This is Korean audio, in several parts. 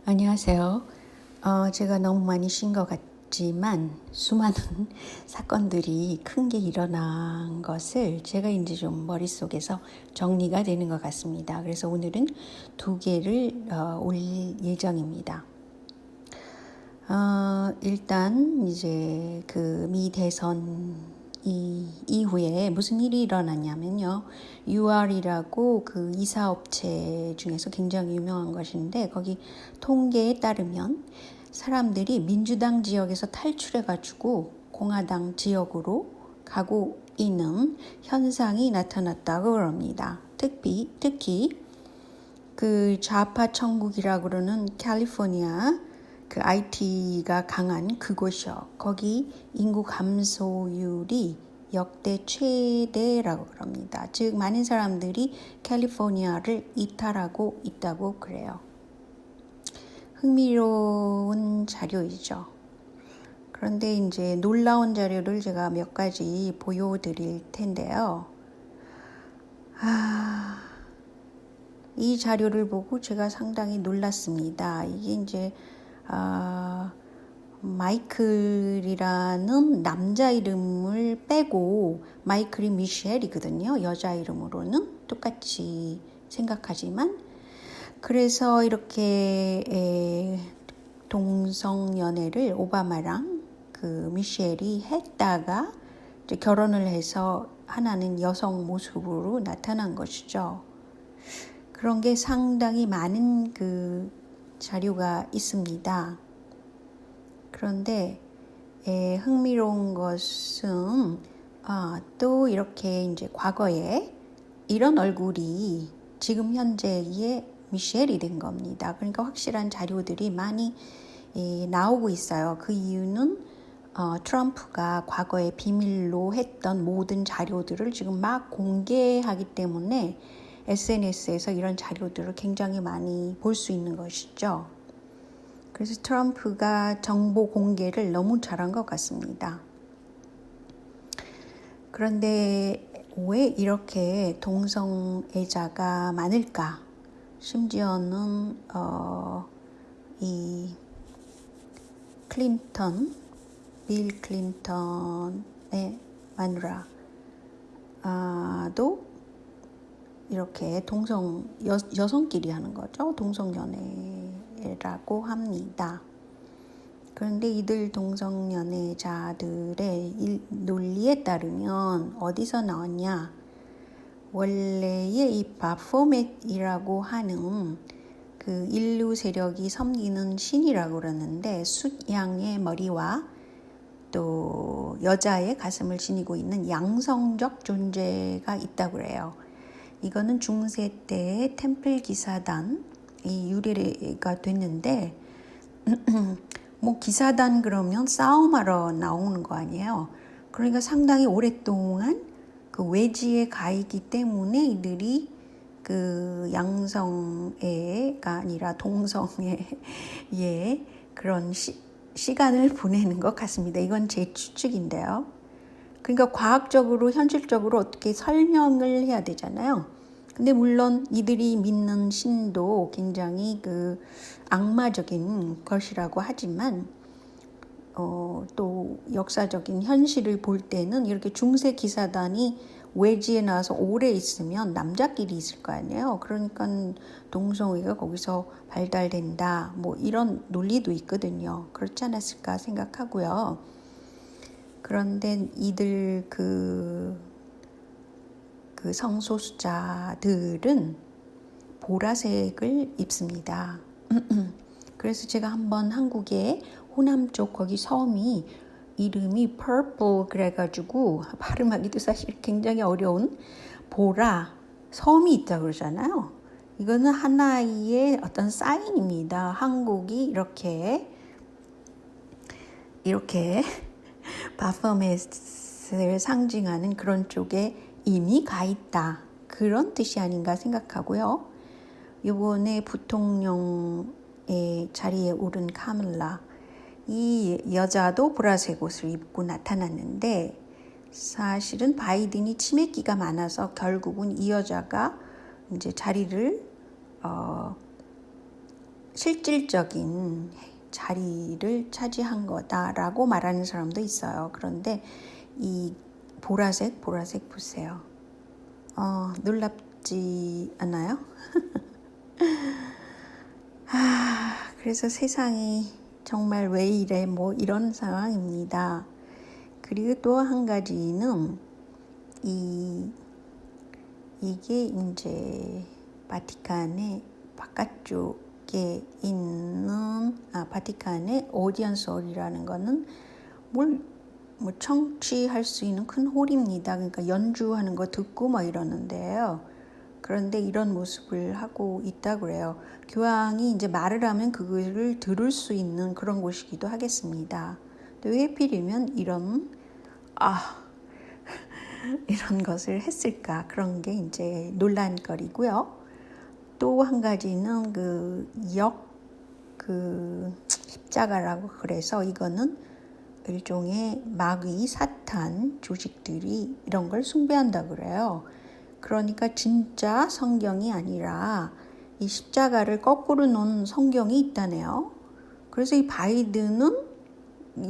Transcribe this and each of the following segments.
안녕하세요. 제가 너무 많이 쉰 것 같지만 수많은 사건들이 큰 게 일어난 것을 제가 이제 좀 머릿속에서 정리가 되는 것 같습니다. 그래서 오늘은 두 개를 올릴 예정입니다. 일단 이제 그 미 대선 이후에 무슨 일이 일어났냐면요. UR이라고 그 이사업체 중에서 굉장히 유명한 것인데 거기 통계에 따르면 사람들이 민주당 지역에서 탈출해가지고 공화당 지역으로 가고 있는 현상이 나타났다고 그럽니다. 특히 그 좌파 천국이라고 그러는 캘리포니아 그 IT가 강한 그곳이요. 거기 인구 감소율이 역대 최대라고 그럽니다. 즉 많은 사람들이 캘리포니아를 이탈하고 있다고 그래요. 흥미로운 자료이죠. 그런데 이제 놀라운 자료를 제가 몇 가지 보여드릴 텐데요. 이 자료를 보고 제가 상당히 놀랐습니다. 이게 이제 마이클이라는 남자 이름을 빼고 마이클이 미셸이거든요. 여자 이름으로는 똑같이 생각하지만 그래서 이렇게 동성연애를 오바마랑 그 미셸이 했다가 이제 결혼을 해서 하나는 여성 모습으로 나타난 것이죠. 그런 게 상당히 많은 그 자료가 있습니다. 그런데 흥미로운 것은 또 이렇게 이제 과거에 이런 얼굴이 지금 현재의 미셸이 된 겁니다. 그러니까 확실한 자료들이 많이 나오고 있어요. 그 이유는 트럼프가 과거에 비밀로 했던 모든 자료들을 지금 막 공개하기 때문에 SNS에서 이런 자료들을 굉장히 많이 볼 수 있는 것이죠. 그래서 트럼프가 정보 공개를 너무 잘한 것 같습니다. 그런데 왜 이렇게 동성애자가 많을까? 심지어는 이 빌 클린턴의 마누라도 이렇게 여성끼리 하는 거죠. 동성연애라고 합니다. 그런데 이들 동성연애자들의 논리에 따르면 어디서 나왔냐? 원래의 이 바포멧이라고 하는 그 인류 세력이 섬기는 신이라고 그러는데 숫양의 머리와 또 여자의 가슴을 지니고 있는 양성적 존재가 있다고 그래요. 이거는 중세 때의 템플 기사단이 유래가 됐는데 뭐 기사단 그러면 싸움하러 나오는 거 아니에요. 그러니까 상당히 오랫동안 그 외지에 가 있기 때문에 이들이 그 양성애가 아니라 동성애의 그런 시간을 보내는 것 같습니다. 이건 제 추측인데요. 그러니까 과학적으로 현실적으로 어떻게 설명을 해야 되잖아요. 근데 물론 이들이 믿는 신도 굉장히 그 악마적인 것이라고 하지만 또 역사적인 현실을 볼 때는 이렇게 중세 기사단이 외지에 나와서 오래 있으면 남자끼리 있을 거 아니에요. 그러니까 동성애가 거기서 발달된다. 뭐 이런 논리도 있거든요. 그렇지 않았을까 생각하고요. 그런데 이들 그 성소수자들은 보라색을 입습니다. 그래서 제가 한번 한국의 호남 쪽 거기 섬이 이름이 purple 그래가지고 발음하기도 사실 굉장히 어려운 보라 섬이 있다고 그러잖아요. 이거는 하나의 어떤 사인입니다. 한국이 이렇게 바포맷을 상징하는 그런 쪽에 이미 가 있다. 그런 뜻이 아닌가 생각하고요. 이번에 부통령의 자리에 오른 카밀라, 이 여자도 보라색 옷을 입고 나타났는데 사실은 바이든이 치맥기가 많아서 결국은 이 여자가 이제 자리를 실질적인 자리를 차지한 거다라고 말하는 사람도 있어요. 그런데 이 보라색 보세요. 놀랍지 않아요? 그래서 세상이 정말 왜 이래 뭐 이런 상황입니다. 그리고 또 한 가지는 이게 이제 바티칸의 바깥쪽에 있는 바티칸의 오디언스 홀이라는 거는 뭐 청취할 수 있는 큰 홀입니다. 그러니까 연주하는 거 듣고 막 이러는데요. 그런데 이런 모습을 하고 있다고 그래요. 교황이 이제 말을 하면 그거를 들을 수 있는 그런 곳이기도 하겠습니다. 왜 하필이면 이런 것을 했을까? 그런 게 이제 논란거리고요. 또 한 가지는 십자가라고 그래서 이거는 일종의 마귀, 사탄 조직들이 이런 걸 숭배한다고 그래요. 그러니까 진짜 성경이 아니라 이 십자가를 거꾸로 놓은 성경이 있다네요. 그래서 이 바이든은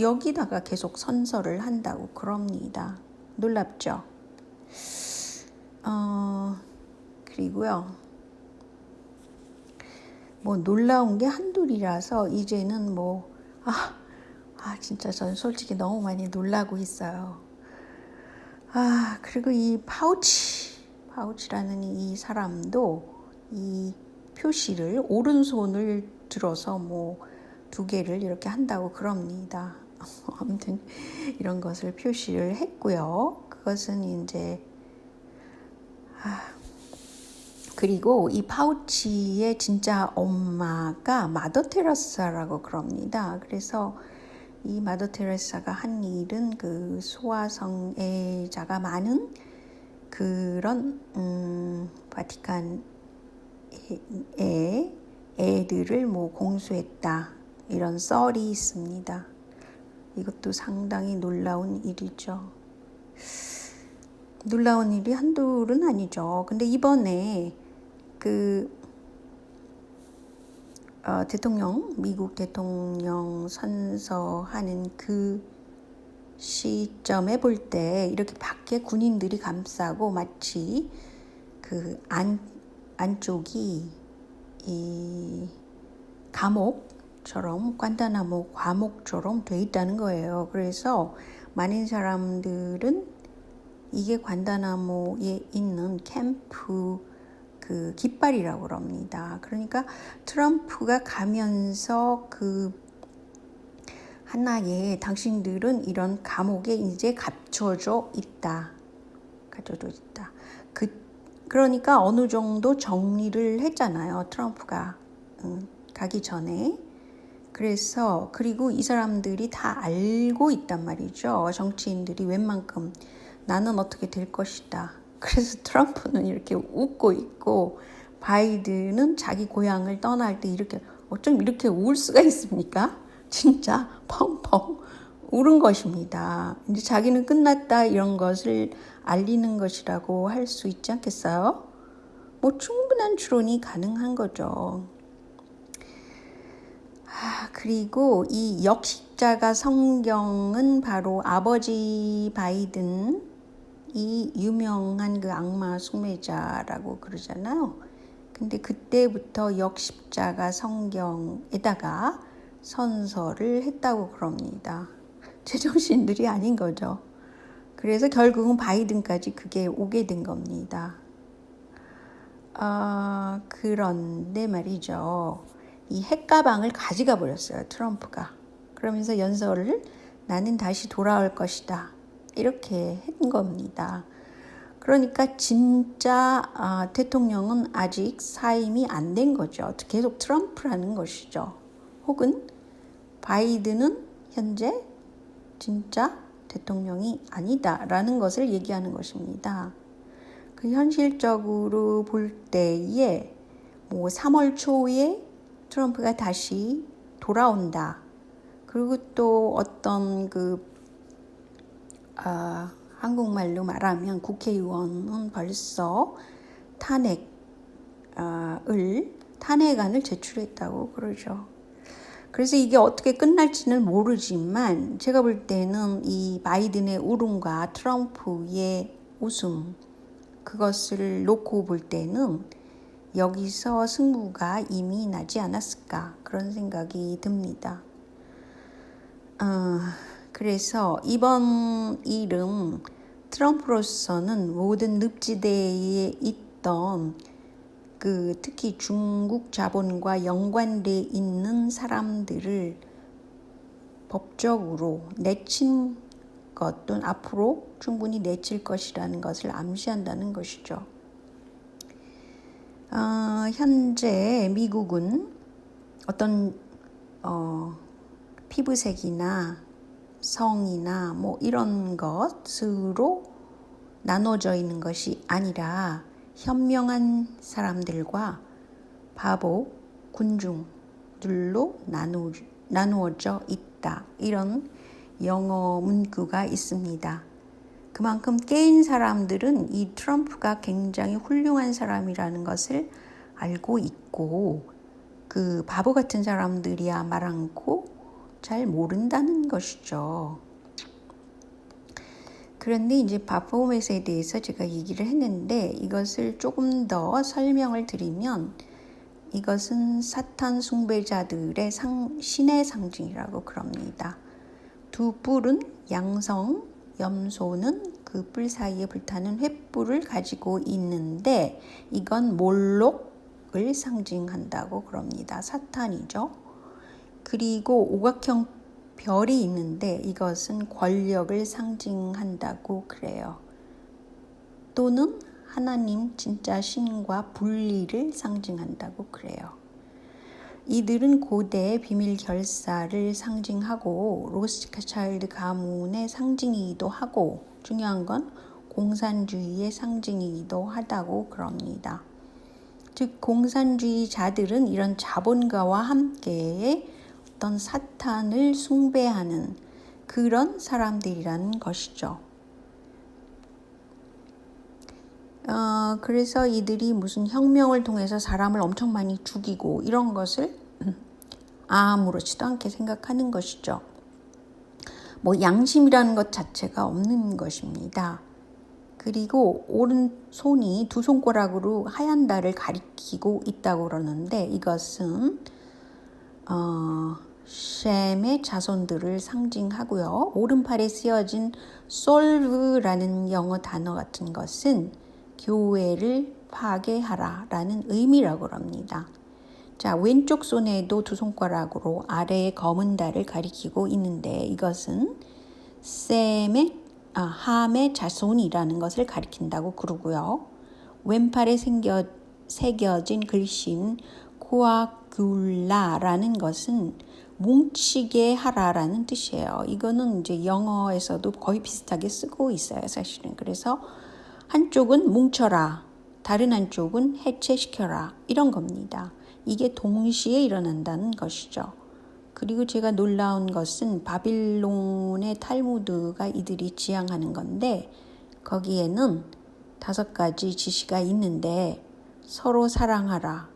여기다가 계속 선서를 한다고 그럽니다. 놀랍죠? 그리고요. 뭐 놀라운 게 한둘이라서 이제는 진짜 저는 솔직히 너무 많이 놀라고 있어요. 그리고 이 파우치라는 이 사람도 이 표시를 오른손을 들어서 두 개를 이렇게 한다고 그럽니다. 아무튼 이런 것을 표시를 했고요. 그것은 이제 그리고 이 파우치의 진짜 엄마가 마더 테레사라고 그럽니다. 그래서 이 마더 테레사가 한 일은 그 소아성애자가 많은 그런 바티칸의 애들을 공수했다. 이런 썰이 있습니다. 이것도 상당히 놀라운 일이죠. 놀라운 일이 한둘은 아니죠. 근데 이번에 미국 대통령 선서하는 그 시점에 볼 때 이렇게 밖에 군인들이 감싸고 마치 그 안쪽이 이 감옥처럼 관다나모 감옥처럼 돼 있다는 거예요. 그래서 많은 사람들은 이게 관다나모에 있는 캠프 그 깃발이라고 합니다. 그러니까 트럼프가 가면서 하나의 당신들은 이런 감옥에 이제 갇혀져 있다. 그러니까 어느 정도 정리를 했잖아요. 트럼프가 가기 전에. 그리고 이 사람들이 다 알고 있단 말이죠. 정치인들이 웬만큼 나는 어떻게 될 것이다. 그래서 트럼프는 이렇게 웃고 있고 바이든은 자기 고향을 떠날 때 어쩜 이렇게 울 수가 있습니까? 진짜 펑펑 울은 것입니다. 이제 자기는 끝났다 이런 것을 알리는 것이라고 할 수 있지 않겠어요? 충분한 추론이 가능한 거죠. 그리고 이 역십자가 성경은 바로 아버지 바이든이 유명한 그 악마 숭배자라고 그러잖아요. 근데 그때부터 역십자가 성경에다가 선서를 했다고 그럽니다. 제정신들이 아닌 거죠. 그래서 결국은 바이든까지 그게 오게 된 겁니다. 그런데 말이죠. 이 핵가방을 가져가 버렸어요. 트럼프가. 그러면서 연설을 나는 다시 돌아올 것이다. 이렇게 한 겁니다. 그러니까 진짜 대통령은 아직 사임이 안 된 거죠. 계속 트럼프라는 것이죠. 혹은 바이든은 현재 진짜 대통령이 아니다라는 것을 얘기하는 것입니다. 현실적으로 볼 때에 3월 초에 트럼프가 다시 돌아온다. 그리고 또 어떤 한국말로 말하면 국회의원은 벌써 탄핵을 탄핵안을 제출했다고 그러죠. 그래서 이게 어떻게 끝날지는 모르지만 제가 볼 때는 이 바이든의 울음과 트럼프의 웃음 그것을 놓고 볼 때는 여기서 승부가 이미 나지 않았을까 그런 생각이 듭니다. 그래서 이번 일은 트럼프로서는 모든 늪지대에 있던 특히 중국 자본과 연관돼 있는 사람들을 법적으로 내친 것 또는 앞으로 충분히 내칠 것이라는 것을 암시한다는 것이죠. 현재 미국은 어떤 피부색이나 성이나 뭐 이런 것으로 나눠져 있는 것이 아니라 현명한 사람들과 바보, 군중들로 나누어져 있다. 이런 영어 문구가 있습니다. 그만큼 깨인 사람들은 이 트럼프가 굉장히 훌륭한 사람이라는 것을 알고 있고 그 바보 같은 사람들이야 말 않고 잘 모른다는 것이죠. 그런데 이제 바포맷에 대해서 제가 얘기를 했는데 이것을 조금 더 설명을 드리면 이것은 사탄 숭배자들의 신의 상징이라고 그럽니다. 두 뿔은 양성, 염소는 그 뿔 사이에 불타는 횃불을 가지고 있는데 이건 몰록을 상징한다고 그럽니다. 사탄이죠. 그리고 오각형 별이 있는데 이것은 권력을 상징한다고 그래요. 또는 하나님 진짜 신과 분리를 상징한다고 그래요. 이들은 고대의 비밀 결사를 상징하고 로스차일드 가문의 상징이기도 하고 중요한 건 공산주의의 상징이기도 하다고 그럽니다. 즉 공산주의자들은 이런 자본가와 함께 어떤 사탄을 숭배하는 그런 사람들이라는 것이죠. 그래서 이들이 무슨 혁명을 통해서 사람을 엄청 많이 죽이고 이런 것을 아무렇지도 않게 생각하는 것이죠. 뭐 양심이라는 것 자체가 없는 것입니다. 그리고 오른손이 두 손가락으로 하얀 달을 가리키고 있다고 그러는데 이것은 셈의 자손들을 상징하고요. 오른팔에 쓰여진 솔브라는 영어 단어 같은 것은 교회를 파괴하라 라는 의미라고 합니다. 자, 왼쪽 손에도 두 손가락으로 아래에 검은 달을 가리키고 있는데 이것은 함의 자손이라는 것을 가리킨다고 그러고요. 왼팔에 새겨진 글씨인 코아귤라라는 것은 뭉치게 하라라는 뜻이에요. 이거는 이제 영어에서도 거의 비슷하게 쓰고 있어요, 사실은. 그래서 한쪽은 뭉쳐라, 다른 한쪽은 해체시켜라 이런 겁니다. 이게 동시에 일어난다는 것이죠. 그리고 제가 놀라운 것은 바빌론의 탈무드가 이들이 지향하는 건데 거기에는 5가지 지시가 있는데 서로 사랑하라,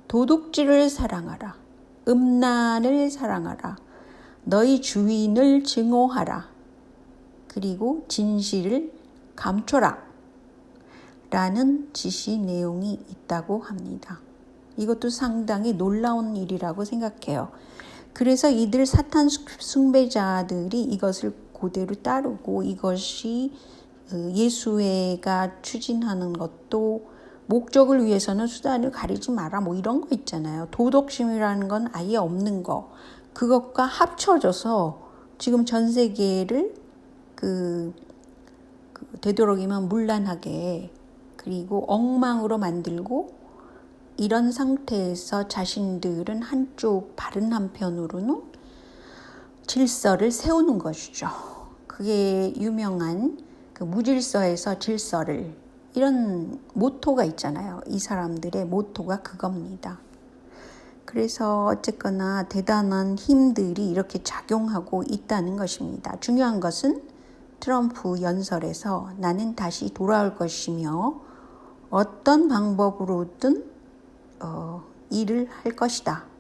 도둑질을 사랑하라, 음란을 사랑하라, 너희 주인을 증오하라, 그리고 진실을 감춰라 라는 지시 내용이 있다고 합니다. 이것도 상당히 놀라운 일이라고 생각해요. 그래서 이들 사탄 숭배자들이 이것을 그대로 따르고 이것이 예수회가 추진하는 것도 목적을 위해서는 수단을 가리지 마라 뭐 이런 거 있잖아요. 도덕심이라는 건 아예 없는 거. 그것과 합쳐져서 지금 전 세계를 되도록이면 문란하게 그리고 엉망으로 만들고 이런 상태에서 자신들은 한쪽 바른 한편으로는 질서를 세우는 것이죠. 그게 유명한 무질서에서 질서를 이런 모토가 있잖아요. 이 사람들의 모토가 그겁니다. 그래서 어쨌거나 대단한 힘들이 이렇게 작용하고 있다는 것입니다. 중요한 것은 트럼프 연설에서 나는 다시 돌아올 것이며 어떤 방법으로든 일을 할 것이다.